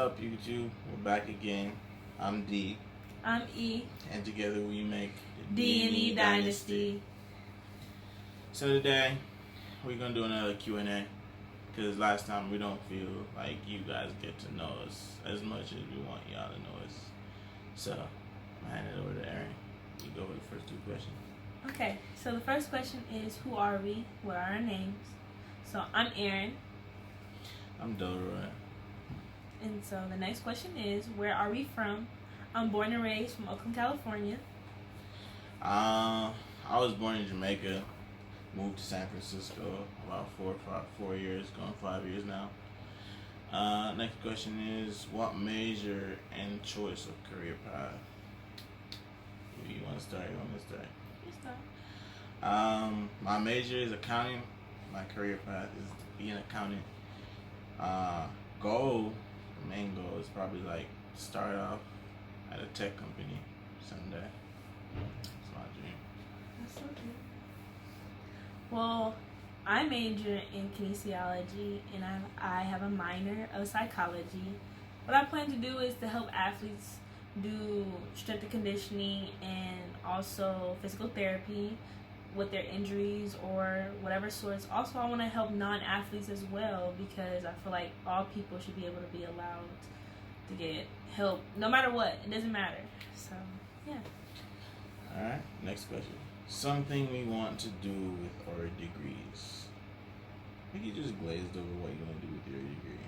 up, YouTube? We're back again. I'm D. I'm E. And together we make D&E Dynasty. So today, we're going to do another Q&A. Because last time we don't feel like you guys get to know us as much as we want y'all to know us. So, I'm hand it over to Aaron. You go with the first two questions. Okay, so the first question is, who are we? What are our names? So, I'm Aaron. I'm Delroy. And so the next question is, where are we from? I'm born and raised from Oakland, California. I was born in Jamaica. Moved to San Francisco about 4 years, going 5 years now. Next question is, what major and choice of career path? Do you want to start? You want me to start? You start. My major is accounting. My career path is to be an accountant. The main goal is probably like start off at a tech company someday. That's my dream. That's so cute. Well, I major in kinesiology and I have a minor of psychology. What I plan to do is to help athletes do strength and conditioning and also physical therapy with their injuries or whatever sorts. Also, I want to help non-athletes as well because I feel like all people should be able to be allowed to get help no matter what. It doesn't matter. So, yeah. Alright, next question. Something we want to do with our degrees. I think you just glazed over what you want to do with your degree.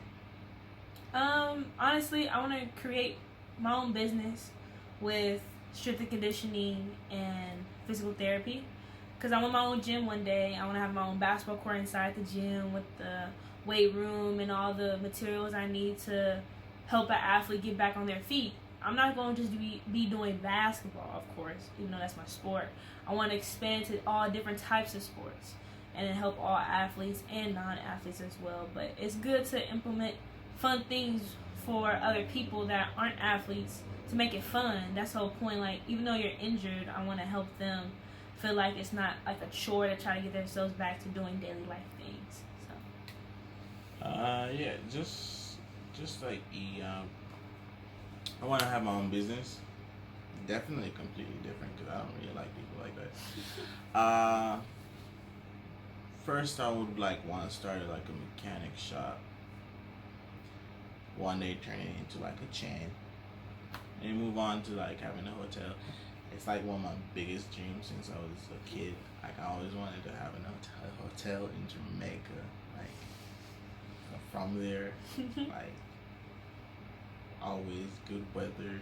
Honestly, I want to create my own business with strength and conditioning and physical therapy. Because I want my own gym one day. I want to have my own basketball court inside the gym with the weight room and all the materials I need to help an athlete get back on their feet. I'm not going to just be doing basketball, of course, even though that's my sport. I want to expand to all different types of sports and help all athletes and non-athletes as well. But it's good to implement fun things for other people that aren't athletes to make it fun. That's the whole point. Like, even though you're injured, I want to help them feel like it's not like a chore to try to get themselves back to doing daily life things. So. Yeah, just like I want to have my own business. Definitely completely different because I don't really like people like that. First, I would want to start like a mechanic shop. One day turn it into like a chain, and move on to like having a hotel. It's like one of my biggest dreams since I was a kid. Like I always wanted to have a hotel in Jamaica. Like from there, like always good weather,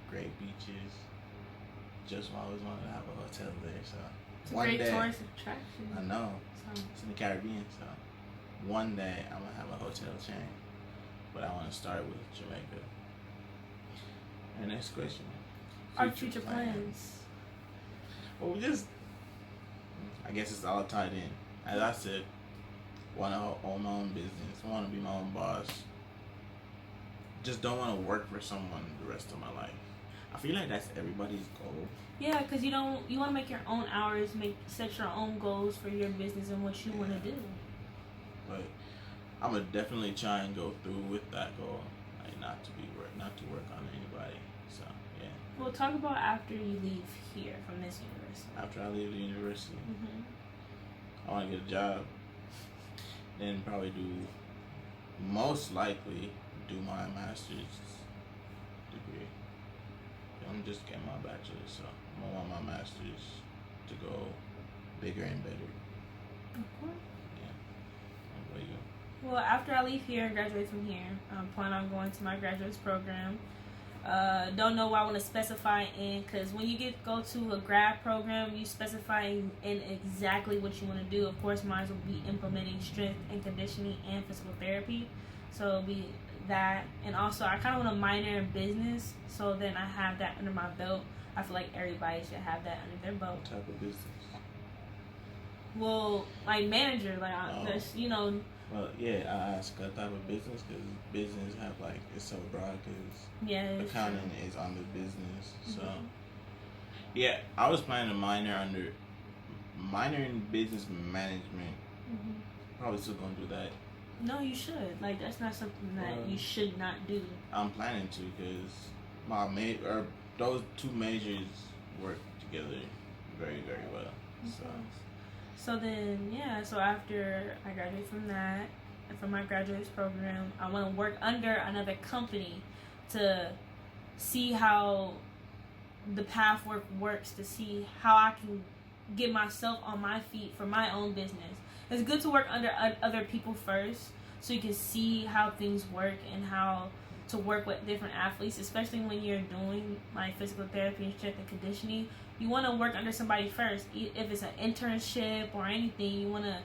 great beaches. Just always wanted to have a hotel there. So it's a great tourist attraction. I know. It's in the Caribbean, so one day I'm gonna have a hotel chain. But I want to start with Jamaica. And next question. Our future plans. Well, I guess it's all tied in. As I said, want to own my own business. I want to be my own boss. Just don't want to work for someone the rest of my life. I feel like that's everybody's goal. Yeah, because you want to make your own hours, set your own goals for your business and what you want to do. But I'm gonna definitely try and go through with that goal, like not to work on anybody. So yeah. Well, talk about after you leave here from this university. After I leave the university, Mm-hmm. I want to get a job. Then probably most likely do my master's degree. I'm just getting my bachelor's, so I want my master's to go bigger and better. Of course. Yeah. What about you? Well, after I leave here and graduate from here, I plan on going to my graduate's program. Don't know what I want to specify in, because when you go to a grad program, you specify in exactly what you want to do. Of course, mine will be implementing strength and conditioning and physical therapy. So it'll be that. And also, I kind of want to minor in business, so then I have that under my belt. I feel like everybody should have that under their belt. What type of business? Well, like manager, Well, yeah, I asked what type of business because business it's so broad because accounting is under business. So, yeah, I was planning to minor in business management. Probably still gonna do that. No, you should. Like, that's not something that you should not do. I'm planning to, because those two majors work together very, very well. So then, yeah. So after I graduate from that, and from my graduate program, I want to work under another company to see how the path works, to see how I can get myself on my feet for my own business. It's good to work under other people first, so you can see how things work and how to work with different athletes, especially when you're doing like physical therapy and strength and conditioning. You want to work under somebody first. If it's an internship or anything, you want to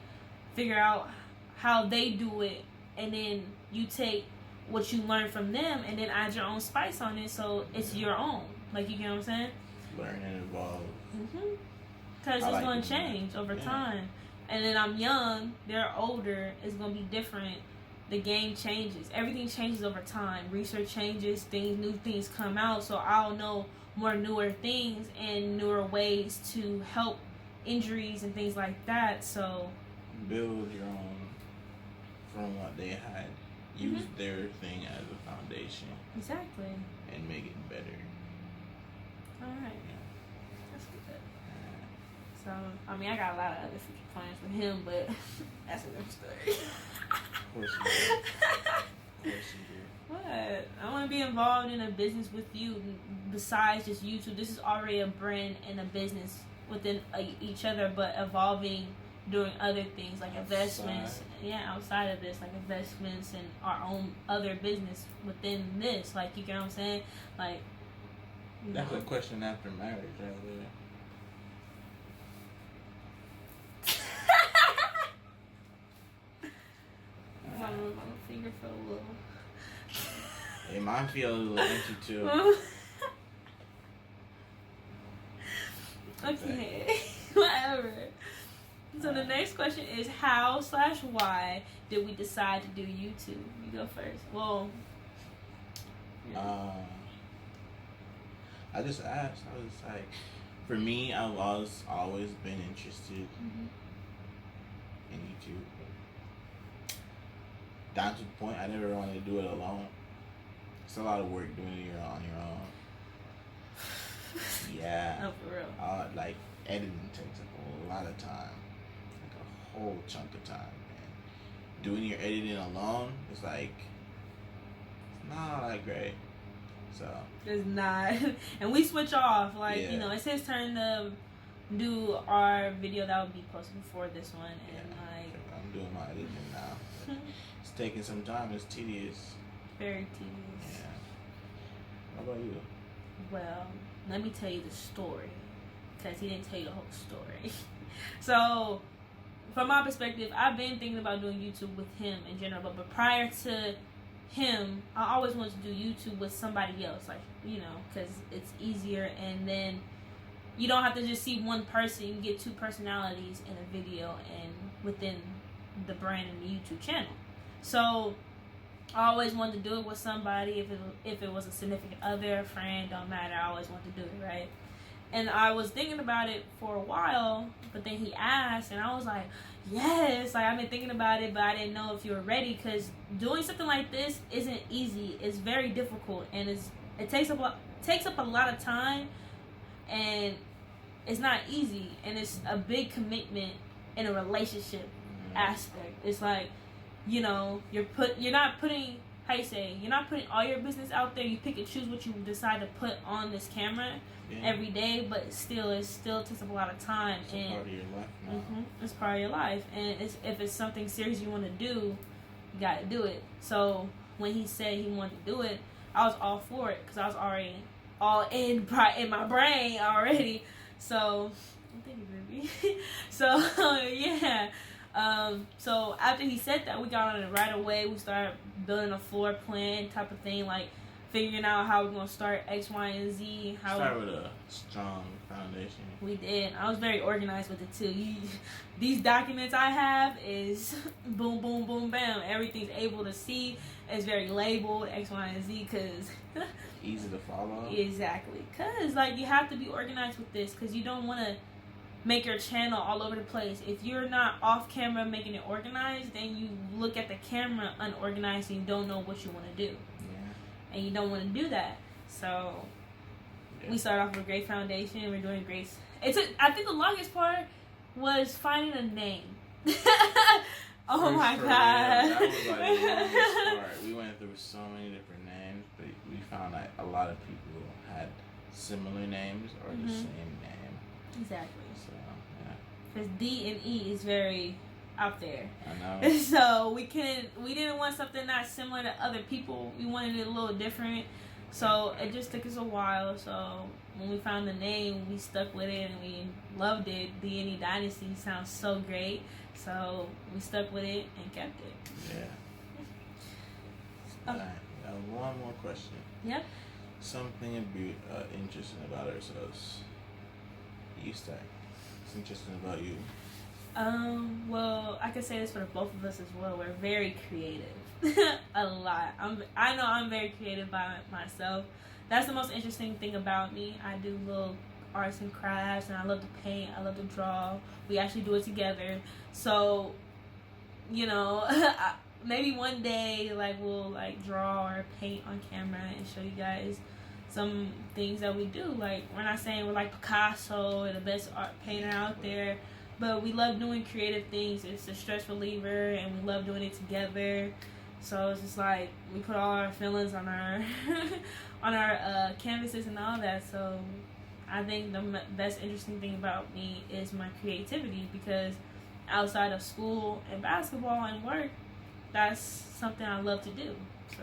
figure out how they do it, and then you take what you learn from them and then add your own spice on it, so it's your own. Like, you get what I'm saying? Learn and evolve. Because it's going to change over time. And then I'm young, they're older, it's going to be different. The game changes. Everything changes over time. Research changes, new things come out, so I'll know more newer things and newer ways to help injuries and things like that. So build your own from what they had. Use their thing as a foundation. Exactly. And make it better. Alright. Yeah. That's good. So, I mean, I got a lot of other future plans with him, but that's another story. Of course you do. What? I want to be involved in a business with you besides just YouTube. This is already a brand and a business within each other, but evolving, doing other things like investments. Yeah, outside of this, like investments and our own other business within this. Like, you get what I'm saying? Like, that's a question after marriage, right there. My finger felt a little. Hey, mine feel a little empty too. Okay, whatever. So the next question is how/why did we decide to do YouTube? You go first. Well, I just asked. I was like, for me, I've always been interested in YouTube. Down to the point I never wanted to do it alone. It's a lot of work doing it on your own. Yeah. No, for real. Like, editing takes a lot of time. Like a whole chunk of time, man. Doing your editing alone is like, it's not that great. So. It's not. And we switch off. Like, you know, it's his turn to do our video that would be posted before this one. And like, I'm doing my editing now. It's taking some time. It's tedious. Very tedious. Yeah. How about you? Well, let me tell you the story, because he didn't tell you the whole story. So, from my perspective, I've been thinking about doing YouTube with him in general, but prior to him, I always wanted to do YouTube with somebody else, like, you know, because it's easier, and then you don't have to just see one person. You can get two personalities in a video and within the brand and the YouTube channel. So I always wanted to do it with somebody. If it was a significant other, a friend, don't matter. I always wanted to do it, right? And I was thinking about it for a while, but then he asked, and I was like, yes, like, I've been thinking about it, but I didn't know if you were ready, because doing something like this isn't easy. It's very difficult, and it takes up a lot of time, and it's not easy, and it's a big commitment in a relationship aspect. It's like, you know, you're not putting all your business out there. You pick and choose what you decide to put on this camera every day, but it still takes up a lot of time. It's a part of your life now. It's part of your life, and if it's something serious you want to do, you got to do it. So when he said he wanted to do it, I was all for it, because I was already all in my brain already. So thank you, baby. So yeah. So after he said that, we got on it right away. We started building a floor plan type of thing, like figuring out how we're gonna start X, Y, and Z. Start with a strong foundation. We did. I was very organized with it too. These documents I have is boom, boom, boom, bam. Everything's able to see. It's very labeled X, Y, and Z, because easy to follow. Exactly, because like, you have to be organized with this, because you don't want to make your channel all over the place. If you're not off camera making it organized, then you look at the camera unorganized and you don't know what you want to do. Yeah. And you don't want to do that. So we start off with a great foundation. We're doing great. I think the longest part was finding a name. Oh my God. That was like the longest part. We went through so many different names, but we found like a lot of people had similar names or the same name. Exactly. So, yeah. Because D&E is very out there. I know. So we didn't want something not similar to other people. We wanted it a little different. So it just took us a while. So when we found the name, we stuck with it and we loved it. D&E Dynasty sounds so great. So we stuck with it and kept it. Yeah. Oh. Alright, one more question. Yep. Something interesting about ourselves. You start. It's interesting about you. Well, I could say this for both of us as well. We're very creative. A lot. I know I'm very creative by myself. That's the most interesting thing about me. I do little arts and crafts, and I love to paint. I love to draw. We actually do it together. So, you know, maybe one day, like, we'll like draw or paint on camera and show you guys some things that we do. Like, we're not saying we're like Picasso or the best art painter out there, but we love doing creative things. It's a stress reliever, and we love doing it together. So it's just like we put all our feelings on our on our canvases and all that. So I think the best interesting thing about me is my creativity, because outside of school and basketball and work, that's something I love to do. So.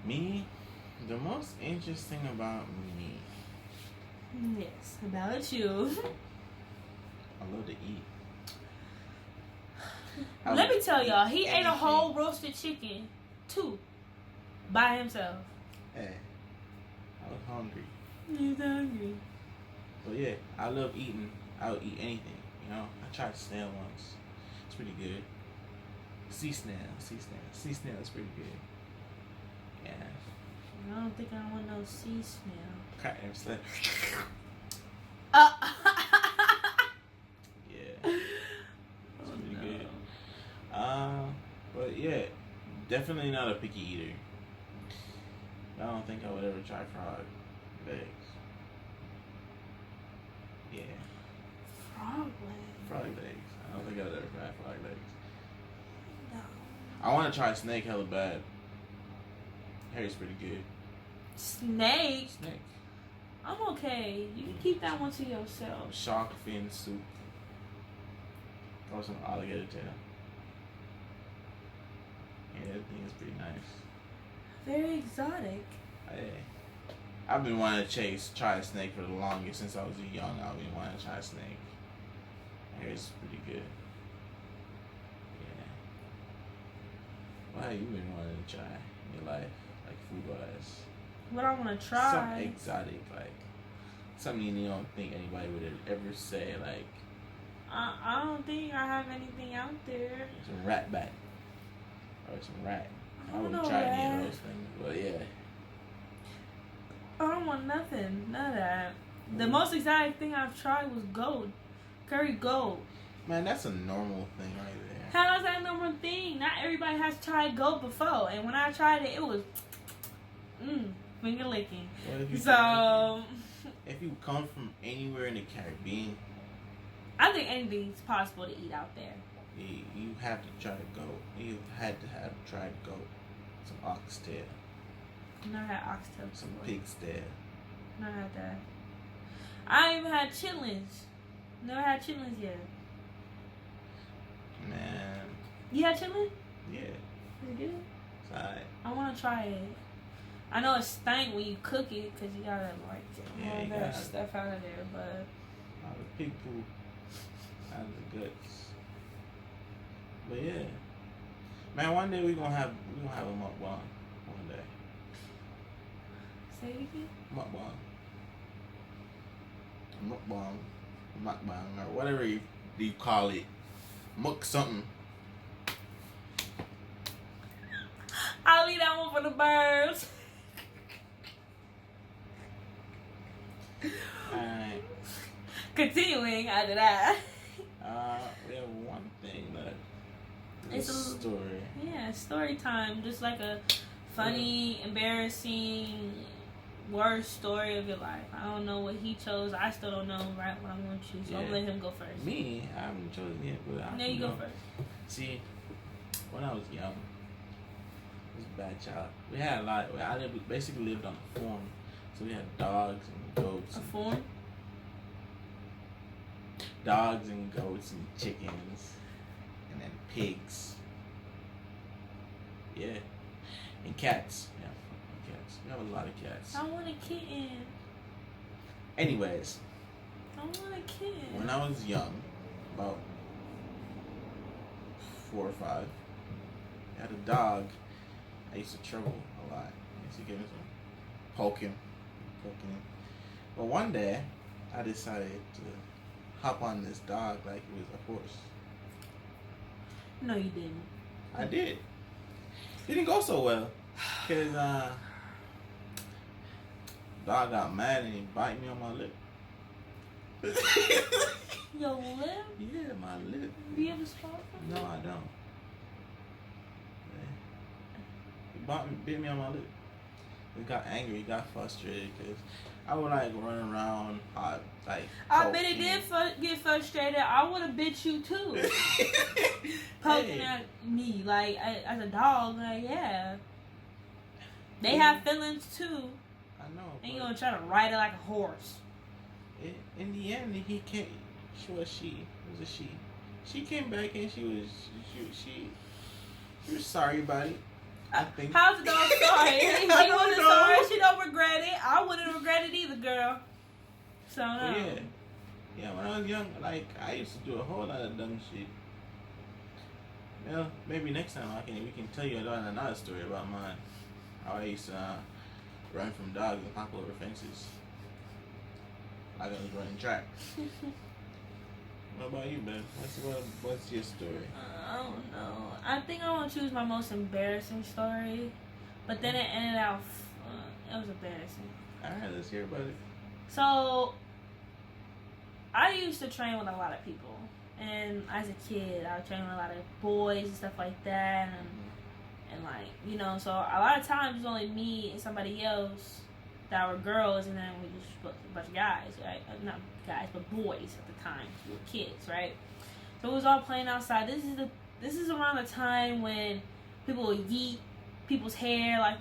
Me, the most interesting about me. Yes, about you. I love to eat. Let me tell y'all, he ate a whole roasted chicken, too, by himself. Hey, I was hungry. He's hungry. But yeah, I love eating. I would eat anything. You know, I tried snail once. It's pretty good. Sea snail is pretty good. Yeah. I don't think I want no sea snail. Crack them slip. Yeah. It's pretty good. But yeah, definitely not a picky eater. I don't think I would ever try frog legs. Yeah. Frog legs? Frog legs. I don't think I would ever try frog legs. No. I want to try snake hella bad. Hair's pretty good. Snake? Snake. I'm okay. You can keep that one to yourself. Shark fin soup. Or some alligator tail. Yeah, that thing is pretty nice. Very exotic. Hey. I've been wanting to try a snake for the longest. Since I was young, I've been wanting to try a snake. Hair's pretty good. Yeah. What have you been wanting to try in your life? Like food-wise? What I want to try? Something exotic, like something you don't think anybody would ever say, like I don't think I have anything out there. some rat bat or some rat. I don't wouldn't know try rat. any of those things, but yeah. I don't want nothing. None of that. The most exotic thing I've tried was goat. Curry goat. Man, that's a normal thing right there. How is that a normal thing? Not everybody has tried goat before. And when I tried it, it was finger licking. So if you come from anywhere in the Caribbean, I think anything's possible to eat out there. you have to try goat. You had to have tried goat. Some oxtail. I've never had oxtail Some before. pig's tail. Never had that. I ain't even had chitlins. Never had chitlins yet. Man. You had chitlin? Yeah. Is it good? It's alright. I want to try it. I know it stank when you cook it because you gotta like get Yeah, all you that gotta- stuff out of there. But Out of pig poop. Out of the guts. But yeah. Man, one day we gonna have a mukbang. One day. say it again. Mukbang. Mukbang, or whatever you call it. Muk something. I'll leave that one for the birds. Alright. Continuing after that. We have one thing left. It's a story. Yeah, story time. Just like a funny, embarrassing, worst story of your life. I don't know what he chose. I still don't know right what I'm going to choose. So I'm going to let him go first. Me? I haven't chosen yet, but I you go first. See, when I was young, I was a bad child. We had a lot. Basically lived on a farm. So we had dogs and goats. A farm? Dogs and goats and chickens. And then pigs. Yeah. And cats. Yeah, cats. We have a lot of cats. I want a kitten. Anyways. I want a kitten. When I was young, about 4 or 5, I had a dog. I used to trouble a lot. I used to give him some poking him. But one day, I decided to hop on this dog like it was a horse. No, you didn't. I did. Didn't go so well. Because dog got mad and he bite me on my lip. Your lip? Yeah, my lip. Do you have a scar from No, I don't. Yeah. He bit me on my lip. He got angry. He got frustrated because I would like run around, like. I bet it did get frustrated. I would have bit you too. Poking at me like as a dog, like yeah. They have feelings too. I know. And you gonna try to ride it like a horse. In the end, he came. It was a she. She came back and she was sorry about it. I think. How's the dog sorry? He wasn't sorry. She don't regret it. I wouldn't regret it either, girl. So no. Yeah. When I was young, like I used to do a whole lot of dumb shit. Well, maybe next time we can tell you another story about mine. How I used to run from dogs and hop over fences. Like I was running track. What about you, man? What's your story? I don't know. I think I want to choose my most embarrassing story, but then it ended out. It was embarrassing. All right, let's hear about it. So, I used to train with a lot of people, and as a kid, I would train with a lot of boys and stuff like that, and like so a lot of times it was only me and somebody else that were girls, and then we just a bunch of guys, right? Not guys, but boys at the time. We were kids, right? So we was all playing outside. This is around the time when people would yeet people's hair, like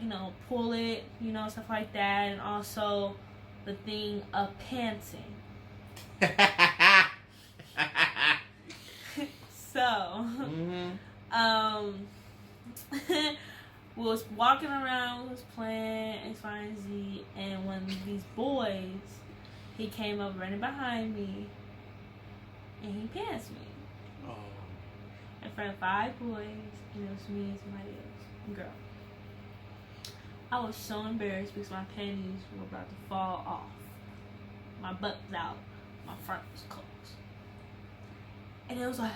pull it, stuff like that, and also the thing of pantsing. So, we was walking around, we was playing X, Y, and Z, and one of these boys, he came up running behind me, and he pantsed me. Oh. In front of 5 boys, and it was me and somebody else, a girl. I was so embarrassed because my panties were about to fall off. My butt was out, my front was closed. And it was like,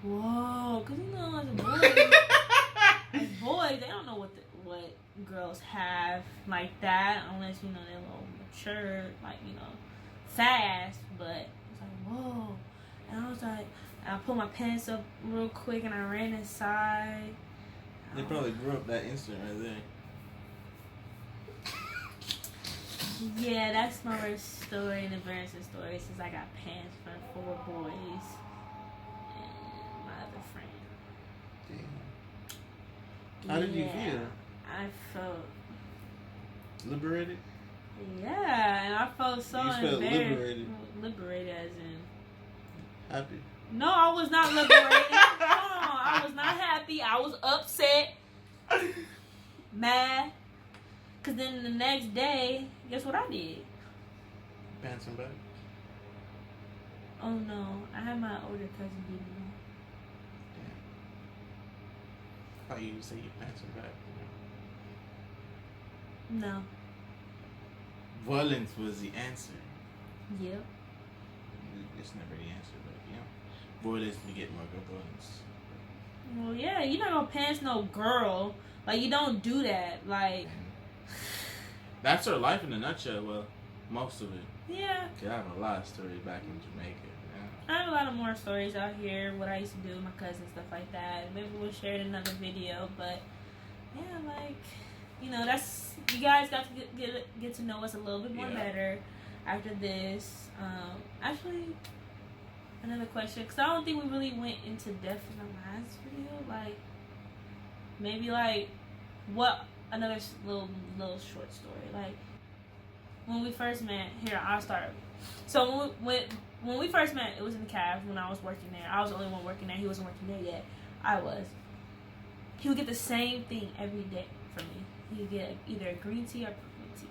whoa, because as a boys, they don't know what girls have like that unless they're a little mature, like fast. But it's like whoa, and I was like, I pulled my pants up real quick and I ran inside. They probably grew up that instant right there. Yeah, that's my worst story and embarrassing story since I got pants for 4 boys and my other friend. Damn. How did you feel? I felt liberated? Yeah, and I felt so embarrassed. Liberated. Liberated as in happy. No, I was not liberated. No, I was not happy. I was upset. Mad. Because then the next day, guess what I did? Pants him back? Oh no, I had my older cousin beat me up. Damn. How you say you pants him back? No. Violence was the answer. Yep. It's never the answer, but violence to get more good violence. Well, yeah, you're not gonna pants no girl. Like, you don't do that. Like, that's her life in a nutshell. Well, Most of it. Yeah. Cause I have a lot of stories back in Jamaica. Yeah. I have a lot of more stories out here, what I used to do with my cousins, stuff like that. Maybe we'll share it in another video, but yeah, like, you know, that's, you guys got to get to know us a little bit more better after this. Actually, another question, because I don't think we really went into depth in the last video. Like, maybe like, what, another little short story. Like, when we first met, here, I'll start. So when we first met, it was in the cab when I was working there. I was the only one working there. He wasn't working there yet. I was. He would get the same thing every day from me. He would get either a green tea or purple tea.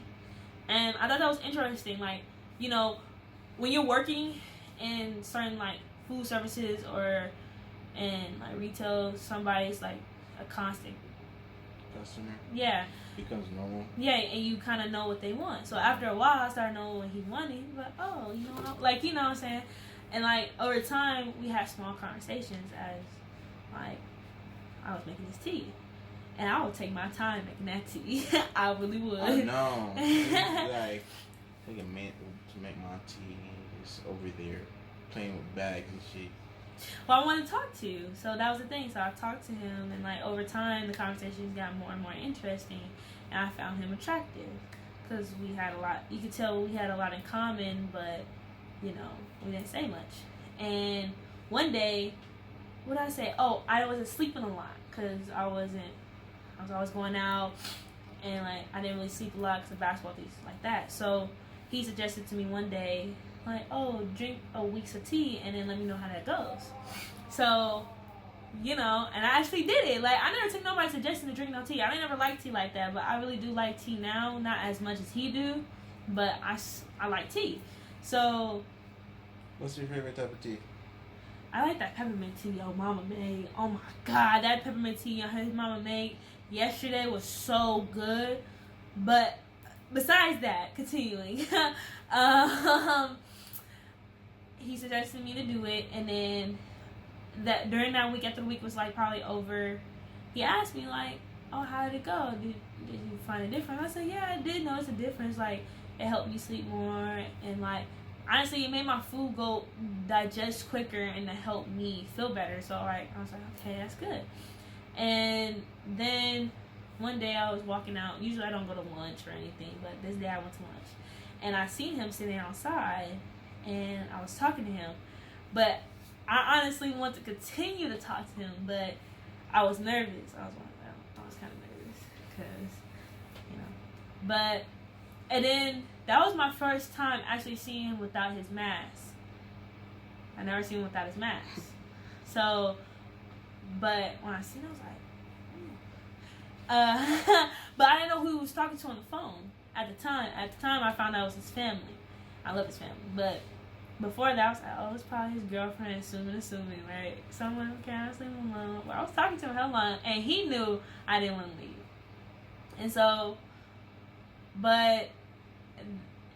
And I thought that was interesting. Like, you know, when you're working in certain, like, food services or in, like, retail, somebody's, like, a constant customer. Yeah. Becomes normal. Yeah, and you kind of know what they want. So after a while, I started knowing what he wanted. But, oh, you know, like, you know what I'm saying? And, like, over time, we had small conversations as, like, I was making this tea. And I would take my time making that tea. I really would. I know. Like, take a minute to make my tea. Just over there playing with bags and shit. Well, I wanted to talk to you. So that was the thing. So I talked to him. And, like, over time, the conversations got more and more interesting. And I found him attractive. Because we had a lot. You could tell we had a lot in common. But, you know, we didn't say much. And one day, what did I say? Oh, I wasn't sleeping a lot. Because I was always going out, and like I didn't really sleep a lot because of basketball things like that. So he suggested to me one day, like, oh, drink a week's of tea and then let me know how that goes. So, you know, and I actually did it. Like, I never took nobody's suggestion to drink no tea. I never liked tea like that, but I really do like tea now, not as much as he do, but I like tea. So, what's your favorite type of tea? I like that peppermint tea your mama made. Oh my God, that peppermint tea his mama made yesterday was so good. But besides that, continuing, he suggested me to do it, and then that during that week, after the week was like probably over, he asked me like, "Oh, how did it go? Did you find a difference?" I said, "Yeah, I did notice a difference. Like, it helped me sleep more, and like." Honestly, it made my food go digest quicker and it helped me feel better. So, like, I was like, okay, that's good. And then one day I was walking out. Usually I don't go to lunch or anything, but this day I went to lunch. And I seen him sitting outside, and I was talking to him. But I honestly want to continue to talk to him, but I was nervous. I was kind of nervous because, you know. But, and then that was my first time actually seeing him without his mask. I never seen him without his mask. So, but when I seen him, I was like, but I didn't know who he was talking to on the phone at the time. At the time, I found out it was his family. I love his family. But before that, I was like, oh, it's probably his girlfriend, assuming, right? Someone can sleep alone. But I was talking to him hell long, and he knew I didn't want to leave. And so, but...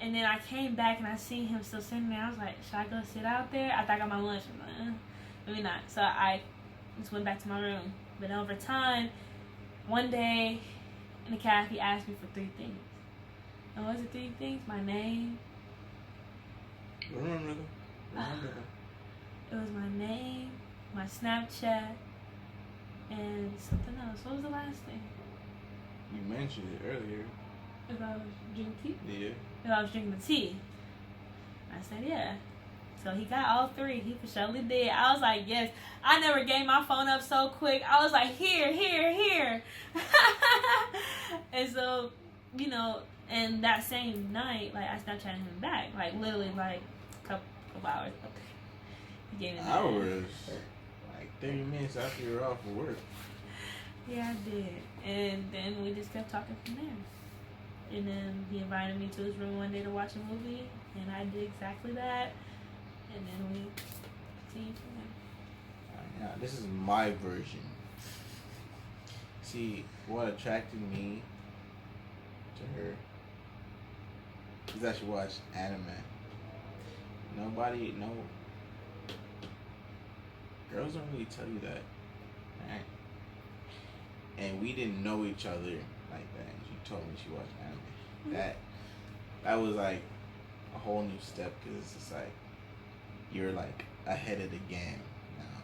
And then I came back and I seen him still sitting there. I was like, should I go sit out there? After I got my lunch, I'm like, maybe not. So I just went back to my room. But over time, one day in the caf, he asked me for 3 things. And what was the 3 things? My name. Remember. It was my name, my Snapchat, and something else. What was the last thing? You mentioned it earlier. If I was drinking tea? Yeah. If I was drinking the tea. I said, yeah. So he got all 3. He for surely did. I was like, yes. I never gave my phone up so quick. I was like, here. And so, you know, and that same night, like, I Snapchatted him back. Like, literally, like, a couple hours. He gave me that. Hours? Like 30 minutes after you were off of work. Yeah, I did. And then we just kept talking from there. And then he invited me to his room one day to watch a movie, and I did exactly that. And then we continued from there. Now, this is my version. See, what attracted me to her is that she watched anime. Girls don't really tell you that, right? And we didn't know each other like that. And she told me she watched anime. That was like a whole new step because it's just like you're like ahead of the game now.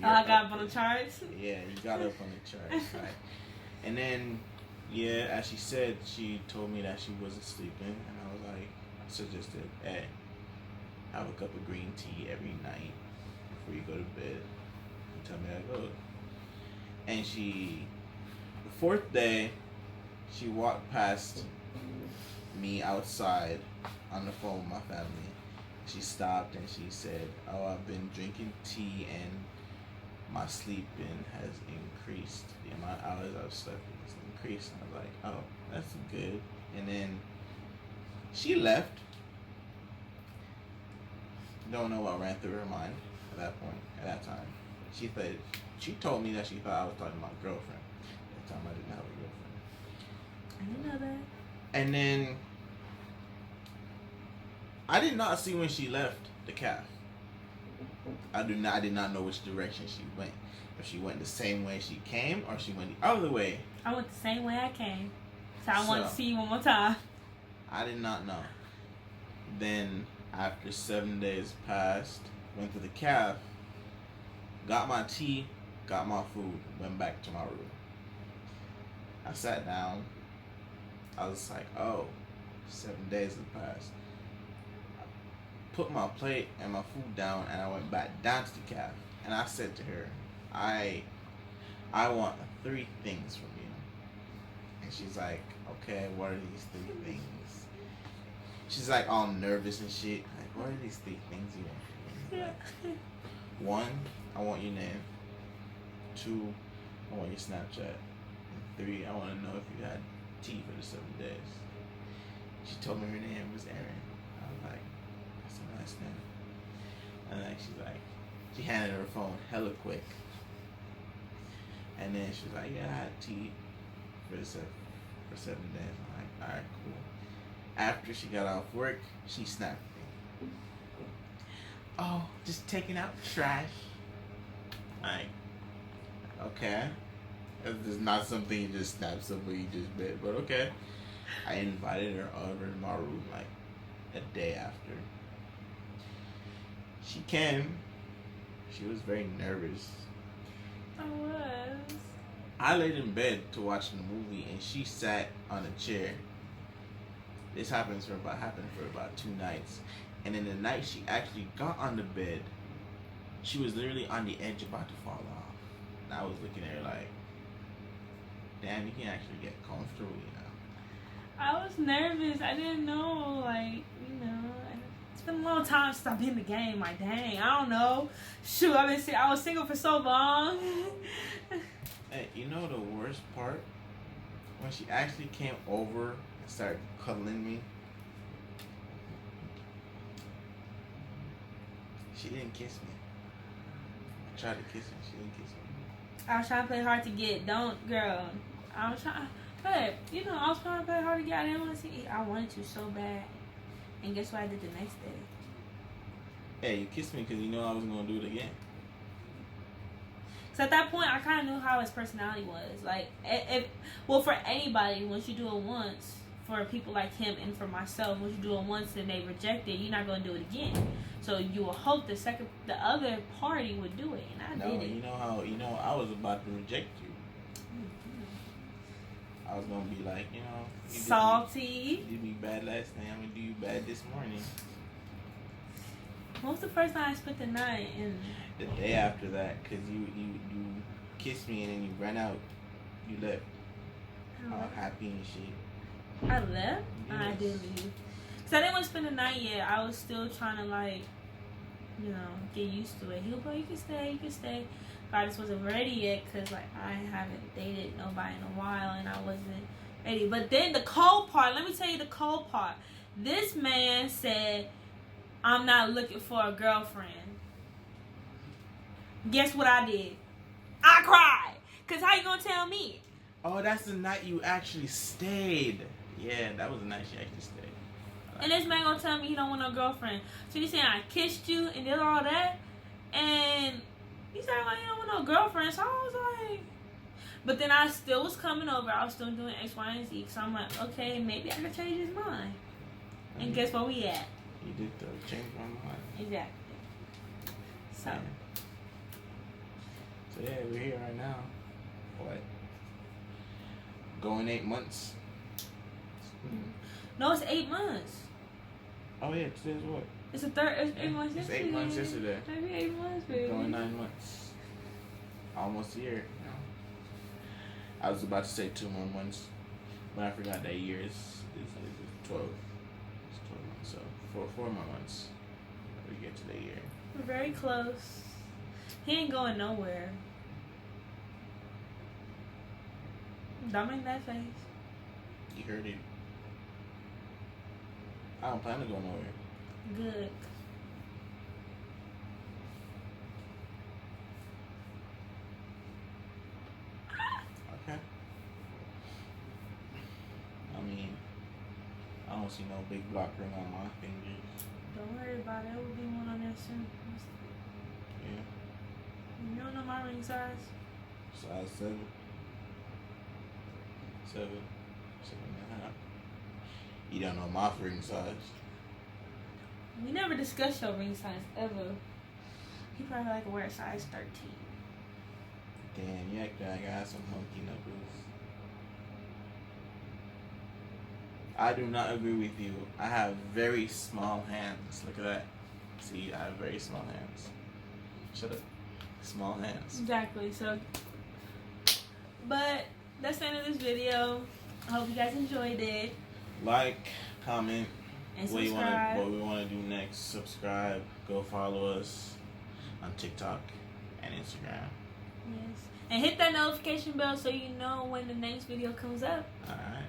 Like, I got up on the charts. Yeah, you got up on the charts, right? And then, yeah, as she said, she told me that she wasn't sleeping, and I was like, I suggested, hey, have a cup of green tea every night before you go to bed. And tell me how it goes. And the fourth day, she walked past me outside on the phone with my family. She stopped and she said, "Oh, I've been drinking tea and my sleeping has increased. The amount of hours I've slept has increased." And I was like, "Oh, that's good." And then she left. Don't know what ran through her mind at that point, at that time. She told me that she thought I was talking about girlfriend. At the time I didn't have a girlfriend. I didn't know that. And then I did not see when she left the calf. I did not know which direction she went. If she went the same way she came or she went the other way. I went the same way I came. So I want to see you one more time. I did not know. Then after 7 days passed, went to the calf, got my tea, got my food, went back to my room. I sat down. I was like, oh, 7 days have passed. I put my plate and my food down and I went back down to the calf. And I said to her, I want 3 things from you. And she's like, okay, what are these 3 things? She's like all nervous and shit. Like, what are these 3 things you want from me? Like, 1, I want your name. 2, I want your Snapchat. And 3, I want to know if you had tea for the 7 days. She told me her name was Erin. I was like, that's a nice name. And then she handed her phone hella quick. And then she was like, yeah, I had tea for 7 days. I'm like, alright, cool. After she got off work, she snapped me. Oh, just taking out trash. Like, okay. It's not something you just snap somebody you just met, but okay. I invited her over to my room like a day after. She came. She was very nervous. I was. I laid in bed to watch the movie and she sat on a chair. This happened for about 2 nights. And in the night she actually got on the bed. She was literally on the edge about to fall off. And I was looking at her like, damn, you can actually get comfortable, you know. I was nervous. I didn't know, like, you know, it's been a long time since I've been in the game. Like, dang, I don't know. Shoot, I was single for so long. Hey, you know the worst part? When she actually came over and started cuddling me, she didn't kiss me. I tried to kiss her, she didn't kiss me. I was trying to play hard to get. Don't, girl. I was trying, but, you know, I was trying to play hard to get. I didn't want to see. I wanted to so bad. And guess what I did the next day? Hey, you kissed me because you know I was going to do it again. So at that point, I kind of knew how his personality was. Like, well, for anybody, once you do it once, for people like him and for myself, once you do it once and they reject it, you're not going to do it again. So you will hope the other party would do it, and I did it. I was about to reject you. Mm-hmm. I was going to be like, salty. You did me bad last night, I'm going to do you bad this morning. What was the first time I spent the night? The day after that, because you kissed me and then you ran out. You left. All happy and shit. I left? Yes. I did leave. Because I didn't want to spend the night yet. I was still trying to, like, get used to it. He was like, you can stay. But I just wasn't ready yet because, like, I haven't dated nobody in a while and I wasn't ready. But then the cold part, let me tell you the cold part. This man said, I'm not looking for a girlfriend. Guess what I did? I cried. Because how you going to tell me? Oh, that's the night you actually stayed. Yeah, that was the night she actually stayed. And this man going to tell me he don't want no girlfriend. So you saying I kissed you and did all that? And he said like, he don't want no girlfriend. So I was like... But then I still was coming over. I was still doing X, Y, and Z. So I'm like, okay, maybe I could change his mind. And guess where we at? You did though. Change my mind. Exactly. So. Yeah. So yeah, we're here right now. What? Going 8 months. No, it's 8 months. Oh yeah, today's what? It's a third. It's 8 months It's yesterday. 8 months yesterday. Maybe 8 months, baby. Going 9 months. Almost a year. You know. I was about to say 2 more months, but I forgot that year is 12. It's 12 months, so 4 more months. We get to the year. We're very close. He ain't going nowhere. Don't make that face. You heard it. I don't plan to go nowhere. Good. Okay. I mean, I don't see no big block ring on my fingers. Don't worry about it. There will be one on there soon. Yeah. You don't know my ring size? Size 7. 7.5. You don't know my ring size. We never discussed your ring size ever. You probably like to wear a size 13. Damn, you act like I got some hunky knuckles. I do not agree with you. I have very small hands. Look at that. See, I have very small hands. Shut up. Small hands. Exactly. So, but that's the end of this video. I hope you guys enjoyed it. Like, comment, And what subscribe. we want to do next. Subscribe. Go follow us on TikTok and Instagram. Yes. And hit that notification bell so you know when the next video comes up. Alright.